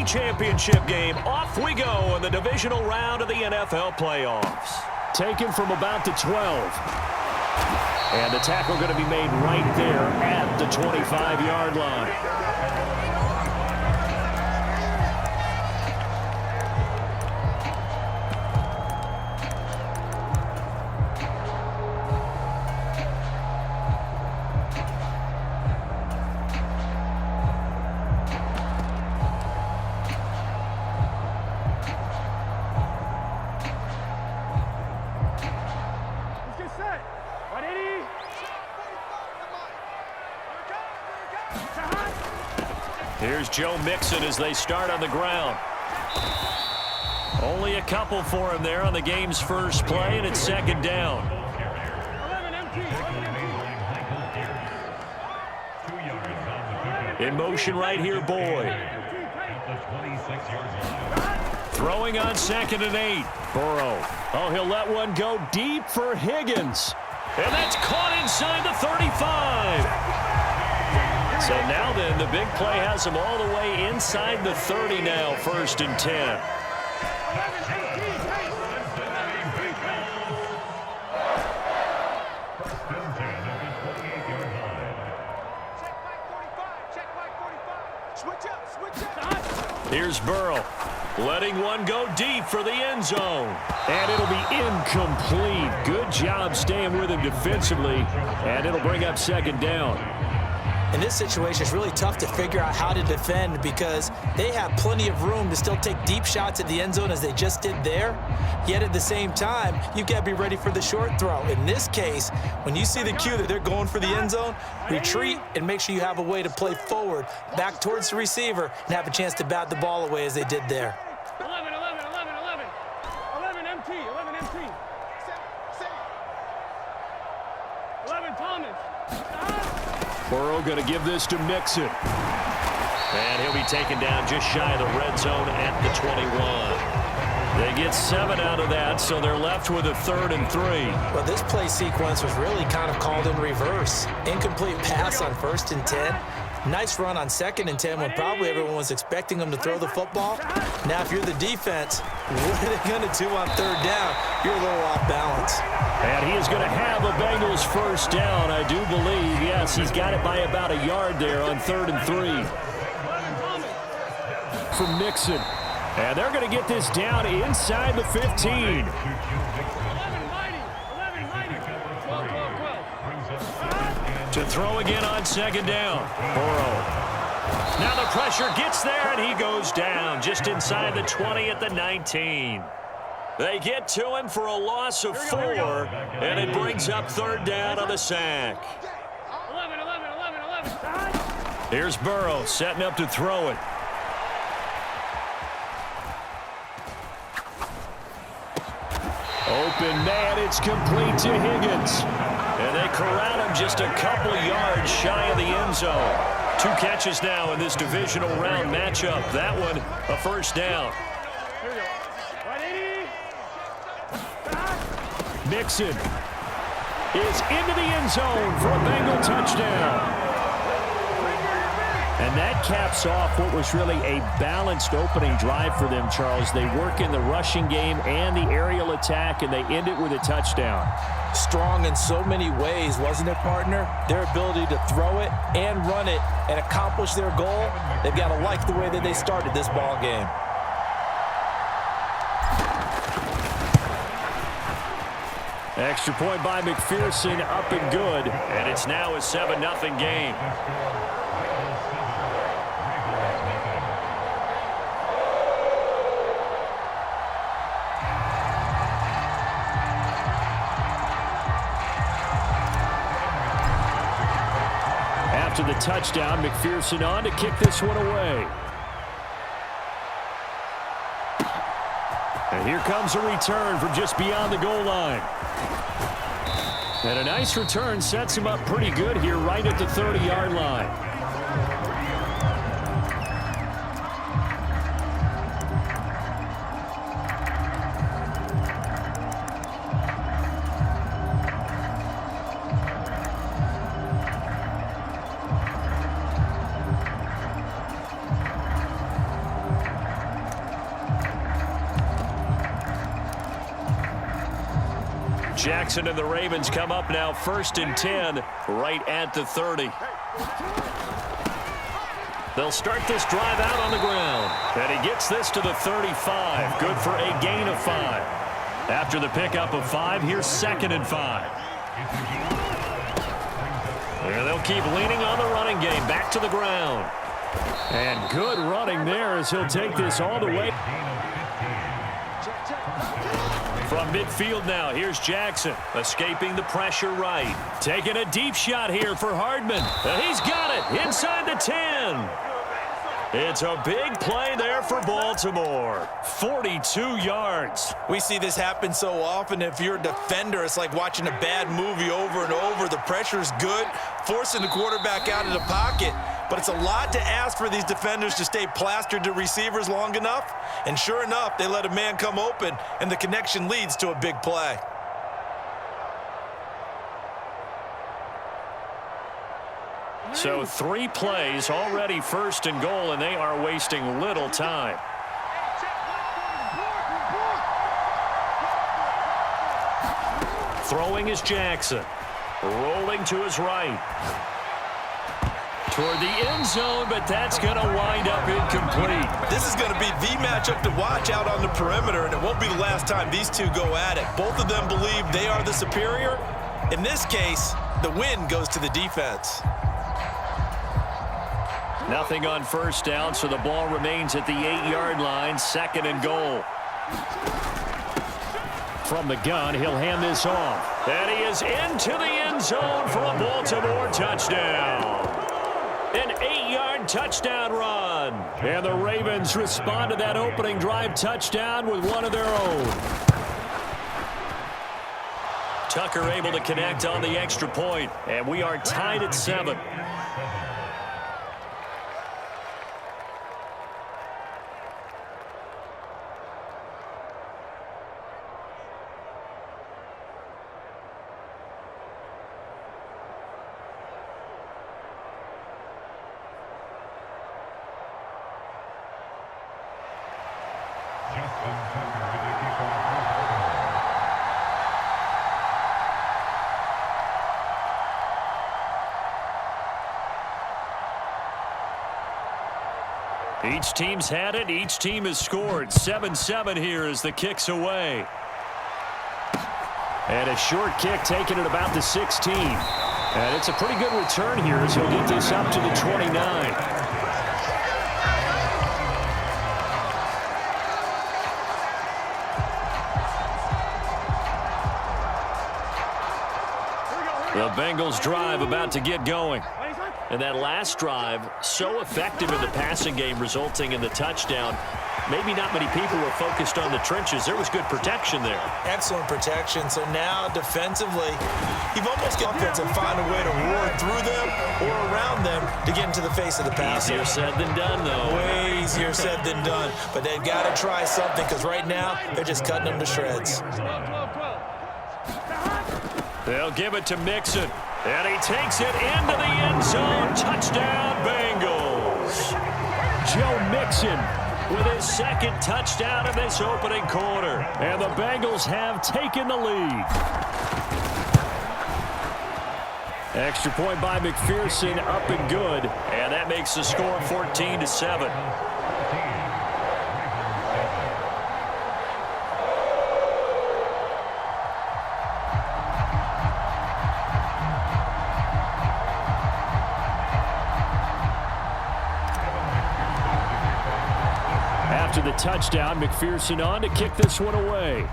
championship game. Off we go in the divisional round of the NFL playoffs. Taken from about the 12. And the tackle going to be made right there at the 25-yard line. Here's Joe Mixon as they start on the ground. Only a couple for him there on the game's first play, and it's second down. In motion right here, Boyd. Throwing on 2nd and 8. Burrow. Oh, he'll let one go deep for Higgins. And that's caught inside the 35. So now then, the big play has him all the way inside the 30 now, 1st and 10. Here's Burrow, letting one go deep for the end zone. And it'll be incomplete. Good job staying with him defensively, and it'll bring up 2nd down. In this situation, it's really tough to figure out how to defend because they have plenty of room to still take deep shots at the end zone as they just did there. Yet at the same time, you've got to be ready for the short throw. In this case, when you see the cue that they're going for the end zone, retreat and make sure you have a way to play forward, back towards the receiver, and have a chance to bat the ball away as they did there. 11 MT. 11 Thomas. Burrow going to give this to Mixon. And he'll be taken down just shy of the red zone at the 21. They get 7 out of that, so they're left with a 3rd and 3. Well, this play sequence was really kind of called in reverse. Incomplete pass on 1st and 10. Nice run on 2nd and 10 when probably everyone was expecting them to throw the football. Now, if you're the defense, what are they going to do on 3rd down? You're a little off balance. And he is going to have a Bengals 1st down, I do believe. Yes, he's got it by about a yard there on 3rd and 3. From Mixon. And they're going to get this down inside the 15. To throw again on 2nd down. Burrow. Now the pressure gets there, and he goes down just inside the 20 at the 19. They get to him for a loss of 4, and it brings up 3rd down on the sack. 11. Here's Burrow setting up to throw it. Open man, it's complete to Higgins. And they corral him just a couple yards shy of the end zone. 2 catches now in this divisional round matchup. That one, a 1st down. Mixon is into the end zone for a Bengal touchdown. And that caps off what was really a balanced opening drive for them, Charles. They work in the rushing game and the aerial attack, and they end it with a touchdown. Strong in so many ways, wasn't it, partner? Their ability to throw it and run it and accomplish their goal, they've got to like the way that they started this ball game. Extra point by McPherson, up and good. And it's now a 7-0 game. After the touchdown, McPherson on to kick this one away. And here comes a return from just beyond the goal line. And a nice return sets him up pretty good here right at the 30-yard line. Jackson and the Ravens come up now 1st and 10 right at the 30. They'll start this drive out on the ground. And he gets this to the 35. Good for a gain of 5. After the pickup of 5, here's 2nd and 5. And they'll keep leaning on the running game. Back to the ground. And good running there as he'll take this all the way. From midfield now, here's Jackson, escaping the pressure right. Taking a deep shot here for Hardman. And he's got it inside the 10. It's a big play there for Baltimore. 42 yards. We see this happen so often. If you're a defender, it's like watching a bad movie over and over. The pressure's good, forcing the quarterback out of the pocket. But it's a lot to ask for these defenders to stay plastered to receivers long enough. And sure enough, they let a man come open, and the connection leads to a big play. So 3 plays, already 1st and goal, and they are wasting little time. Throwing is Jackson. Rolling to his right. Toward the end zone, but that's going to wind up incomplete. This is going to be the matchup to watch out on the perimeter, and it won't be the last time these two go at it. Both of them believe they are the superior. In this case, the win goes to the defense. Nothing on 1st down, so the ball remains at the 8-yard line, 2nd and goal. From the gun, he'll hand this off. And he is into the end zone for a Baltimore touchdown. An 8-yard touchdown run. And the Ravens respond to that opening drive touchdown with one of their own. Tucker able to connect on the extra point, and we are tied at 7. Each team's had it. Each team has scored. 7-7 here as the kick's away. And a short kick taken at about the 16. And it's a pretty good return here as he'll get this up to the 29. The Bengals drive about to get going. And that last drive, so effective in the passing game, resulting in the touchdown. Maybe not many people were focused on the trenches. There was good protection there. Excellent protection. So now, defensively, you've almost got offense and find a way to roar through them or around them to get into the face of the passer. Easier said than done, though. Way easier said than done. But they've got to try something because right now, they're just cutting them to shreds. They'll give it to Mixon. And he takes it into the end zone. Touchdown, Bengals. Joe Mixon with his 2nd touchdown in this opening quarter. And the Bengals have taken the lead. Extra point by McPherson, up and good. And that makes the score 14-7. After the touchdown, McPherson on to kick this one away.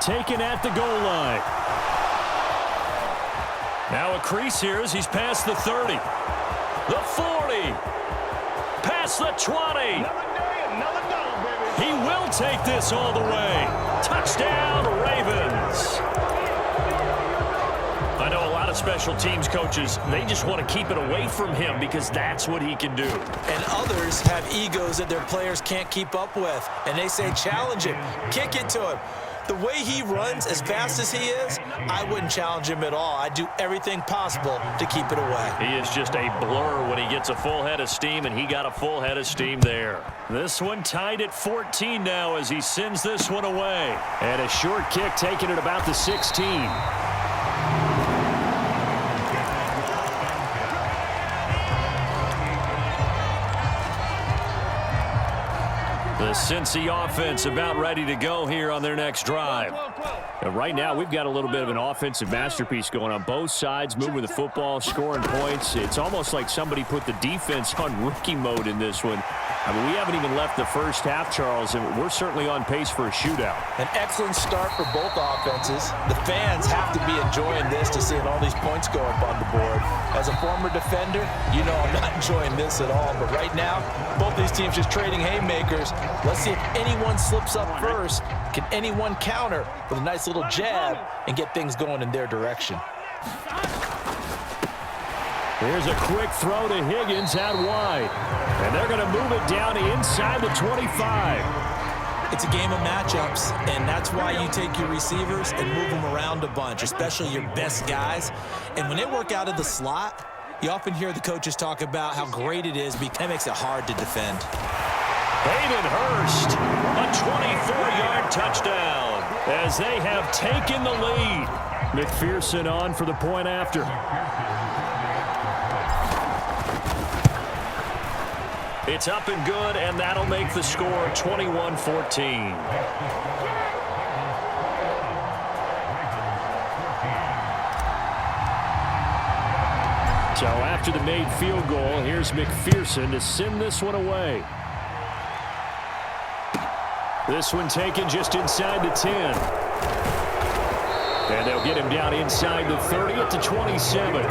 Taken at the goal line. Now a crease here as he's past the 30. The 40. Past the 20. He will take this all the way. Touchdown, Ravens. I know a lot of special teams coaches, they just want to keep it away from him because that's what he can do. And others have egos that their players can't keep up with. And they say, challenge him, kick it to him. The way he runs, as fast as he is, I wouldn't challenge him at all. I'd do everything possible to keep it away. He is just a blur when he gets a full head of steam, and he got a full head of steam there. This one tied at 14 now as he sends this one away. And a short kick taking it about the 16. The Cincy offense about ready to go here on their next drive. And right now, we've got a little bit of an offensive masterpiece going on both sides, moving the football, scoring points. It's almost like somebody put the defense on rookie mode in this one. I mean, we haven't even left the first half, Charles, and we're certainly on pace for a shootout. An excellent start for both offenses. The fans have to be enjoying this to seeing all these points go up on the board. As a former defender, you know I'm not enjoying this at all. But right now, both these teams just trading haymakers. Let's see if anyone slips up first. Can anyone counter with a nice little jab and get things going in their direction? Here's a quick throw to Higgins out wide. And they're going to move it down inside the 25. It's a game of matchups, and that's why you take your receivers and move them around a bunch, especially your best guys. And when they work out of the slot, you often hear the coaches talk about how great it is because that makes it hard to defend. Hayden Hurst, a 24-yard touchdown as they have taken the lead. McPherson on for the point after. It's up and good, and that'll make the score 21-14. So after the made field goal, here's McPherson to send this one away. This one taken just inside the 10. And they'll get him down inside the 30 at the 27.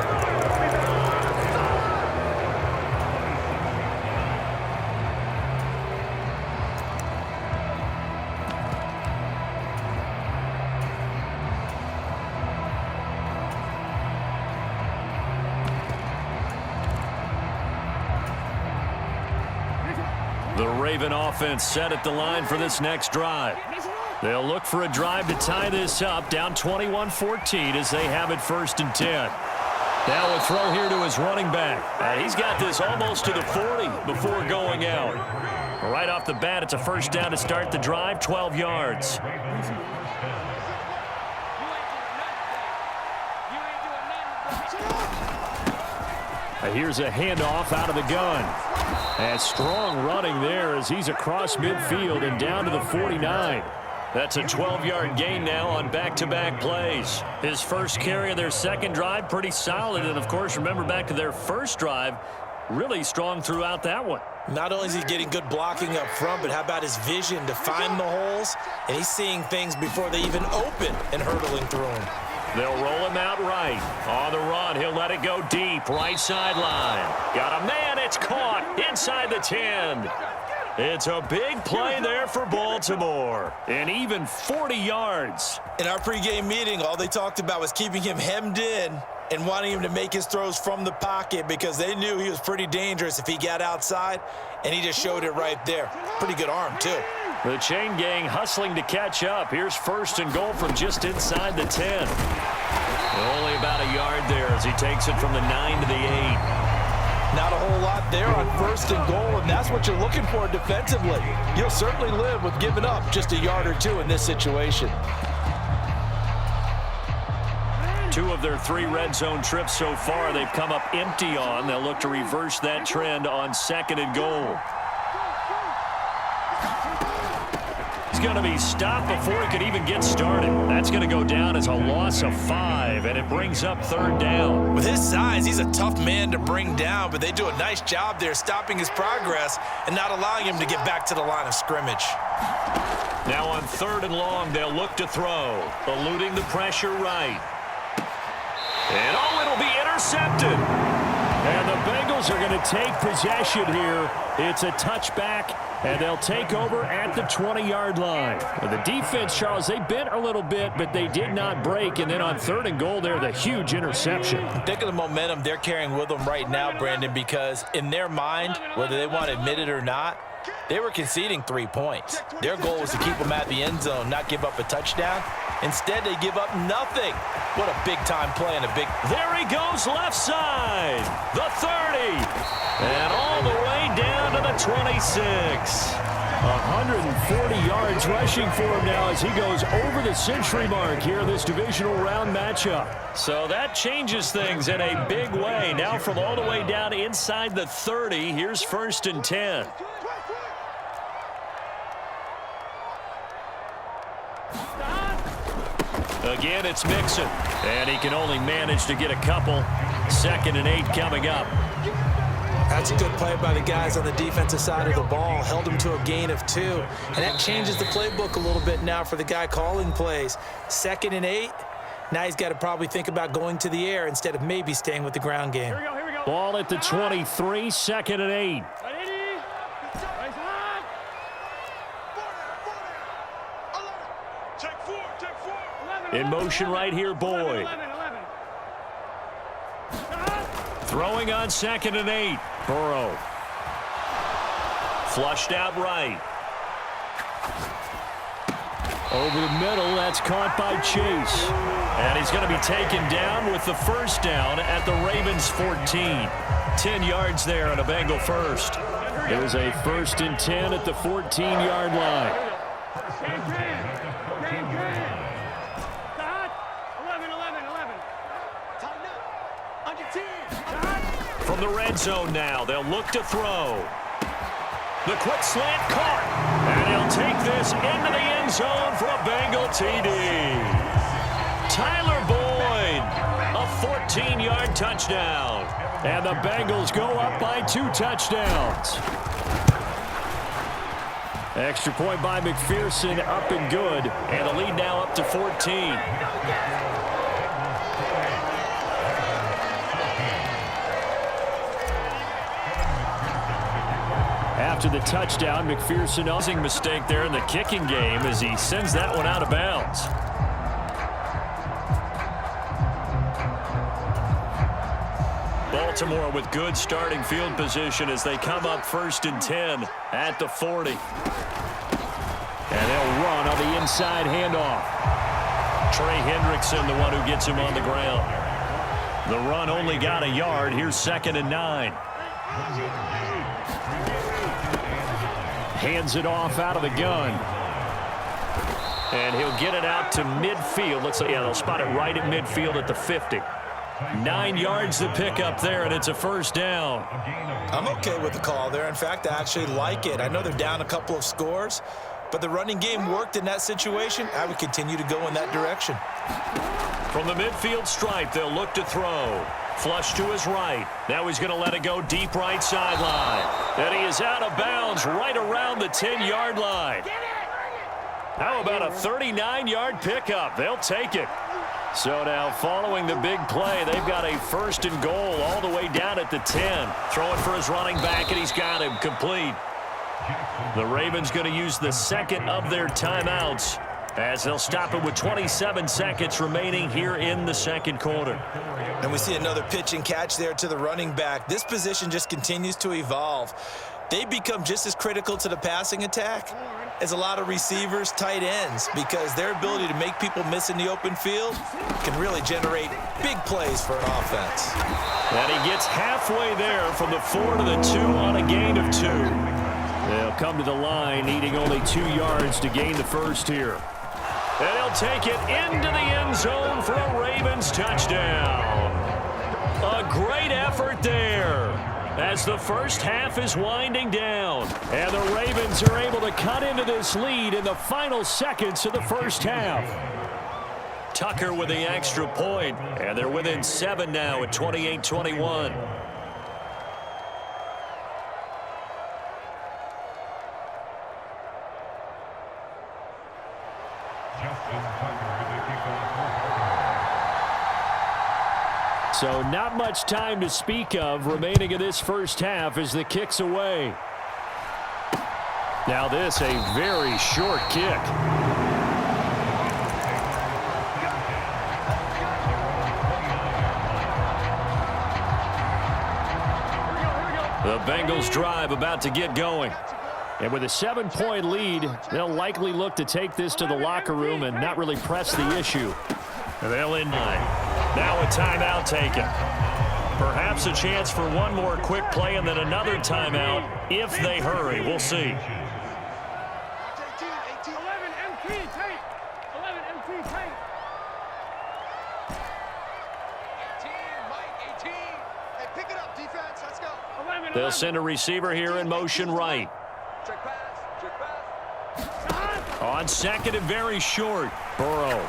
The Raven offense set at the line for this next drive. They'll look for a drive to tie this up, down 21-14 as they have it 1st and 10. Now a throw here to his running back. He's got this almost to the 40 before going out. Right off the bat, it's a first down to start the drive, 12 yards. Here's a handoff out of the gun. And strong running there as he's across midfield and down to the 49. That's a 12-yard gain now on back-to-back plays. His first carry of their second drive, pretty solid. And, of course, remember back to their first drive, really strong throughout that one. Not only is he getting good blocking up front, but how about his vision to find the holes? And he's seeing things before they even open and hurtling through them. They'll roll him out right. On the run, he'll let it go deep. Right sideline. Got a man, it's caught inside the 10. It's a big play there for Baltimore. And even 40 yards. In our pregame meeting, all they talked about was keeping him hemmed in and wanting him to make his throws from the pocket because they knew he was pretty dangerous if he got outside, and he just showed it right there. Pretty good arm, too. The chain gang hustling to catch up. Here's 1st and goal from just inside the 10. Only about a yard there as he takes it from the 9 to the 8. Not a whole lot there on 1st and goal, and that's what you're looking for defensively. You'll certainly live with giving up just a yard or two in this situation. 2 of their 3 red zone trips so far they've come up empty on. They'll look to reverse that trend on 2nd and goal. He's going to be stopped before he could even get started. That's going to go down as a loss of 5, and it brings up 3rd down. With his size, he's a tough man to bring down, but they do a nice job there stopping his progress and not allowing him to get back to the line of scrimmage. Now on 3rd and long, they'll look to throw, eluding the pressure right. And it'll be intercepted. And the Bengals are going to take possession here. It's a touchback, and they'll take over at the 20-yard line. The defense, Charles, they bent a little bit, but they did not break. And then on 3rd and goal there, the huge interception. Think of the momentum they're carrying with them right now, Brandon, because in their mind, whether they want to admit it or not, They were conceding 3 points. Their goal was to keep them at the end zone, not give up a touchdown. Instead, they give up nothing. What a big-time play and a big... There he goes left side. The 30. And all the way down to the 26. 140 yards rushing for him now as he goes over the century mark here in this divisional round matchup. So that changes things in a big way. Now from all the way down inside the 30, here's 1st and 10. Again, it's Mixon. And he can only manage to get a couple. 2nd and 8 coming up. That's a good play by the guys on the defensive side of the ball. Held him to a gain of 2. And that changes the playbook a little bit now for the guy calling plays. 2nd and 8. Now he's got to probably think about going to the air instead of maybe staying with the ground game. Here we go. Ball at the 23, 2nd and 8. In motion right here, Boyd. Throwing on 2nd and 8. Burrow. Flushed out right. Over the middle, that's caught by Chase. And he's going to be taken down with the first down at the Ravens 14. 10 yards there on a Bengal first. There's a 1st and 10 at the 14-yard line. From the red zone now, they'll look to throw. The quick slant caught. And he'll take this into the end zone for a Bengal TD. Tyler Boyd, a 14-yard touchdown. And the Bengals go up by 2 touchdowns. Extra point by McPherson, up and good. And the lead now up to 14. After the touchdown, McPherson causing mistake there in the kicking game as he sends that one out of bounds. Baltimore with good starting field position as they come up 1st and 10 at the 40. And they'll run on the inside handoff. Trey Hendrickson, the one who gets him on the ground. The run only got a yard. Here's 2nd and 9. Hands it off out of the gun. And he'll get it out to midfield. Looks like, yeah, they'll spot it right at midfield at the 50. 9 yards to pick up there, and it's a 1st down. I'm okay with the call there. In fact, I actually like it. I know they're down a couple of scores, but the running game worked in that situation. I would continue to go in that direction. From the midfield stripe, they'll look to throw. Flush to his right. Now he's going to let it go deep right sideline. And he is out of bounds right around the 10-yard line. How about a 39-yard pickup? They'll take it. So now following the big play, they've got a 1st and goal all the way down at the 10. Throwing for his running back, and he's got him complete. The Ravens going to use the 2nd of their timeouts as they'll stop it with 27 seconds remaining here in the 2nd quarter. And we see another pitch and catch there to the running back. This position just continues to evolve. They become just as critical to the passing attack as a lot of receivers, tight ends, because their ability to make people miss in the open field can really generate big plays for an offense. And he gets halfway there from the 4 to the 2 on a gain of 2. They'll come to the line needing only 2 yards to gain the first here. And he'll take it into the end zone for a Ravens touchdown. A great effort there as the first half is winding down. And the Ravens are able to cut into this lead in the final seconds of the first half. Tucker with the extra point, and they're within 7 now at 28-21. So not much time to speak of remaining in this first half as the kick's away. Now this, a very short kick. The Bengals drive about to get going. And with a 7-point lead, they'll likely look to take this to the locker room and not really press the issue. They'll end 9. Now a timeout taken. Perhaps a chance for one more quick play and then another timeout if they hurry. We'll see. 11 MT tape. 11 MT tape. 18, Mike, 18. Hey, pick it up, defense. Let's go. 11, They'll send a receiver here in motion right. Check pass, check pass. On second and very short, Burrow.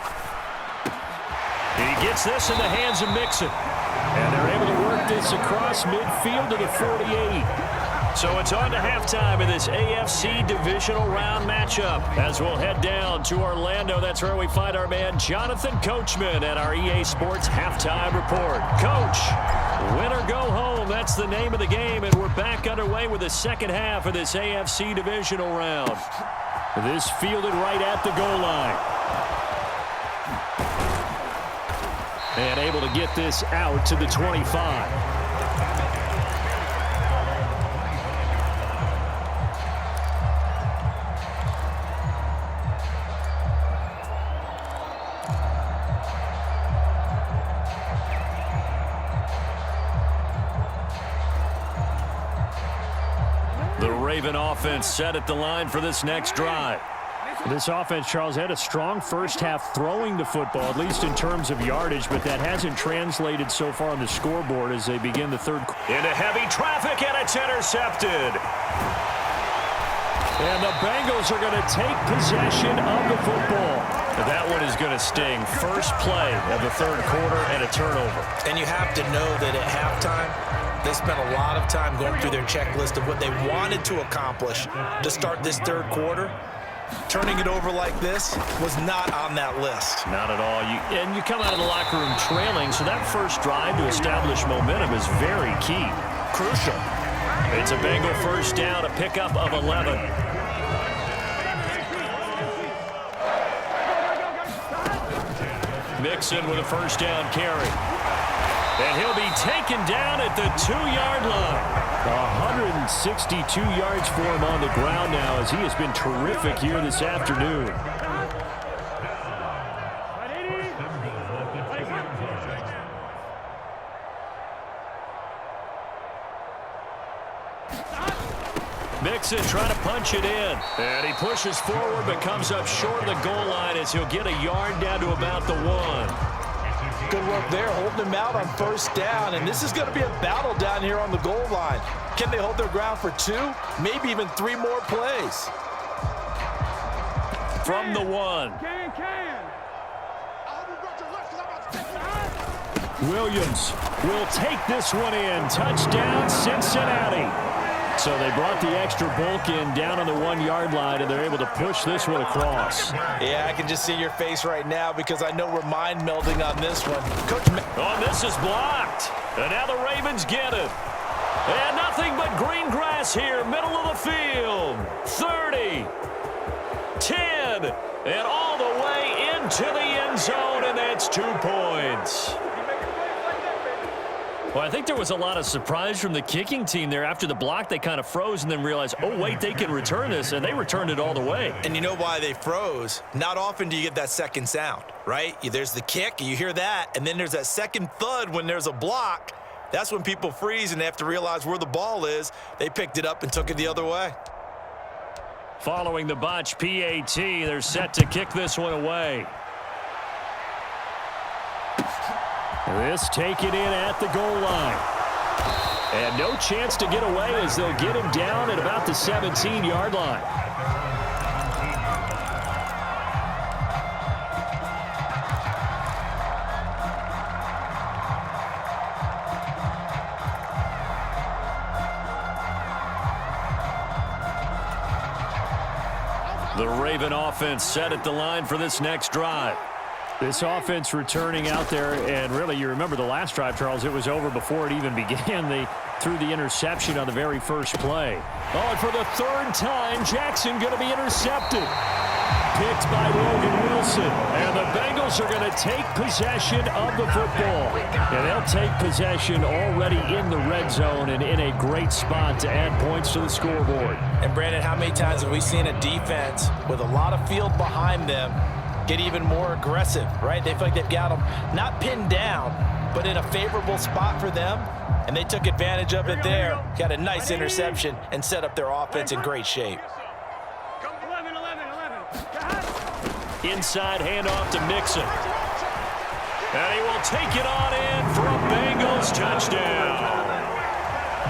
He gets this in the hands of Mixon. And they're able to work this across midfield to the 48. So it's on to halftime in this AFC divisional round matchup. As we'll head down to Orlando, that's where we find our man Jonathan Coachman at our EA Sports Halftime Report. Coach, win or go home, that's the name of the game, and we're back underway with the second half of this AFC divisional round. This fielded right at the goal line. And able to get this out to the 25. The Raven offense set at the line for this next drive. This offense, Charles, had a strong first half throwing the football, at least in terms of yardage, but that hasn't translated so far on the scoreboard as they begin the third. Into heavy traffic, and it's intercepted. And the Bengals are going to take possession of the football. That one is going to sting. First play of the third quarter and a turnover. And you have to know that at halftime, they spent a lot of time going through their checklist of what they wanted to accomplish to start this third quarter. Turning it over like this was not on that list. Not at all. And you come out of the locker room trailing, so that first drive to establish momentum is very key. Crucial. It's a Bengal first down, a pickup of 11. Mixon with a first down carry. And he'll be taken down at the 2-yard line. 162 yards for him on the ground now as he has been terrific here this afternoon. Mixon trying to punch it in. And he pushes forward but comes up short of the goal line as he'll get a yard down to about the 1. Good work there, holding them out on first down, and this is going to be a battle down here on the goal line. Can they hold their ground for 2, maybe even 3 more plays? From the 1. Williams will take this one in. Touchdown, Cincinnati. So they brought the extra bulk in down on the 1-yard line, and they're able to push this one across. Yeah, I can just see your face right now because I know we're mind melding on this one. Coach, oh, this is blocked. And now the Ravens get it. And nothing but green grass here, middle of the field. 30, 10, and all the way into the end zone, and that's 2 points. Well, I think there was a lot of surprise from the kicking team there. After the block, they kind of froze and then realized, oh, wait, they can return this, and they returned it all the way. And you know why they froze? Not often do you get that second sound, right? There's the kick, you hear that, and then there's that second thud when there's a block. That's when people freeze and they have to realize where the ball is. They picked it up and took it the other way. Following the botch PAT, they're set to kick this one away. This taken in at the goal line. And no chance to get away as they'll get him down at about the 17-yard line. The Raven offense set at the line for this next drive. This offense returning out there, and really, you remember the last drive, Charles, it was over before it even began. They threw the interception on the very first play. Oh, and for the 3rd time, Jackson going to be intercepted. Picked by Logan Wilson. And the Bengals are going to take possession of the football. And they'll take possession already in the red zone and in a great spot to add points to the scoreboard. And Brandon, how many times have we seen a defense with a lot of field behind them get even more aggressive, right? They feel like they've got them not pinned down, but in a favorable spot for them. And they took advantage of it there. Got a nice interception and set up their offense in great shape. 11. Inside handoff to Mixon. And he will take it on in for a Bengals touchdown.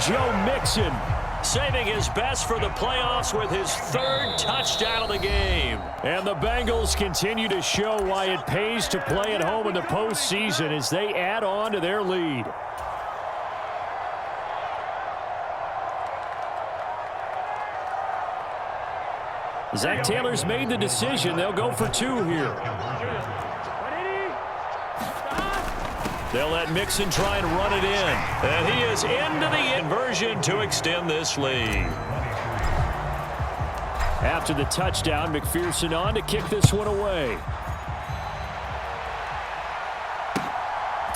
Joe Mixon saving his best for the playoffs with his third touchdown of the game. And the Bengals continue to show why it pays to play at home in the postseason as they add on to their lead. Zach Taylor's made the decision. They'll go for two here. They'll let Mixon try and run it in. And he is into the inversion to extend this lead. After the touchdown, McPherson on to kick this one away.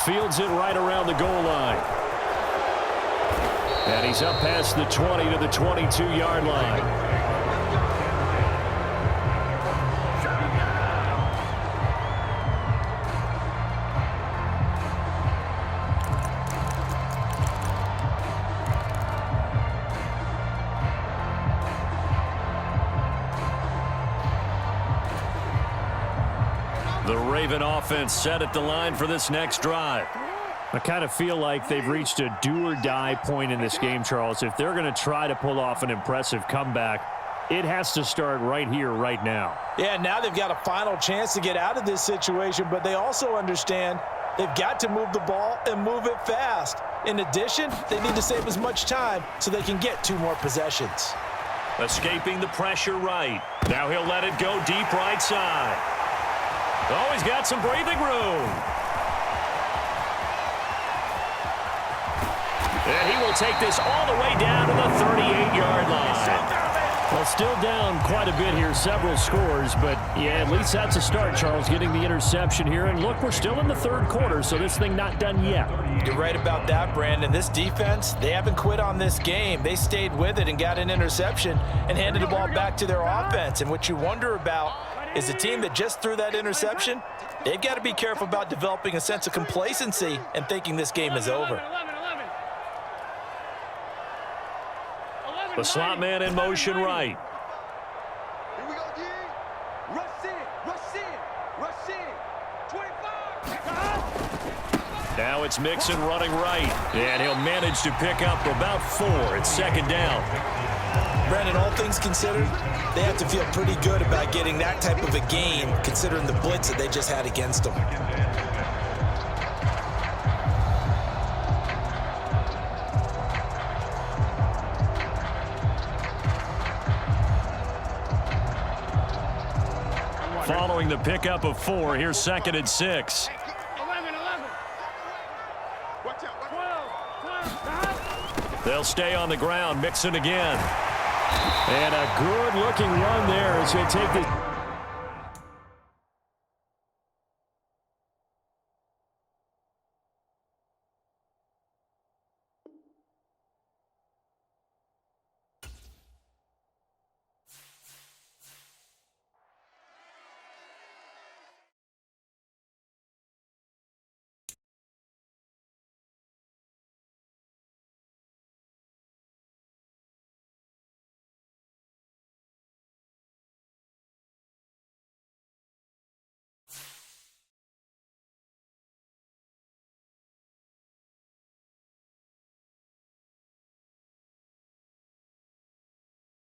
Fields it right around the goal line. And he's up past the 20 to the 22-yard line. The Raven offense set at the line for this next drive. I kind of feel like they've reached a do-or-die point in this game, Charles. If they're going to try to pull off an impressive comeback, it has to start right here, right now. Yeah, now they've got a final chance to get out of this situation, but they also understand they've got to move the ball and move it fast. In addition, they need to save as much time so they can get two more possessions. Escaping the pressure right. Now he'll let it go deep right side. Oh, he's got some breathing room. And he will take this all the way down to the 38-yard line. Well, still down quite a bit here, several scores, but yeah, at least that's a start, Charles, getting the interception here. And look, we're still in the third quarter, so this thing not done yet. You're right about that, Brandon. This defense, they haven't quit on this game. They stayed with it and got an interception and handed the ball back to their offense. And what you wonder about is the team that just threw that interception, they've got to be careful about developing a sense of complacency and thinking this game is over. The slot man in motion right. Here we go, D. Rush in. 25. Now it's Mixon running right. And he'll manage to pick up about 4. It's second down. Brandon, all things considered, they have to feel pretty good about getting that type of a game, considering the blitz that they just had against them. Following the pickup of 4, here's second and 6. 11. Watch out. 12. They'll stay on the ground. Mixon again. And a good-looking run there as he'll take the...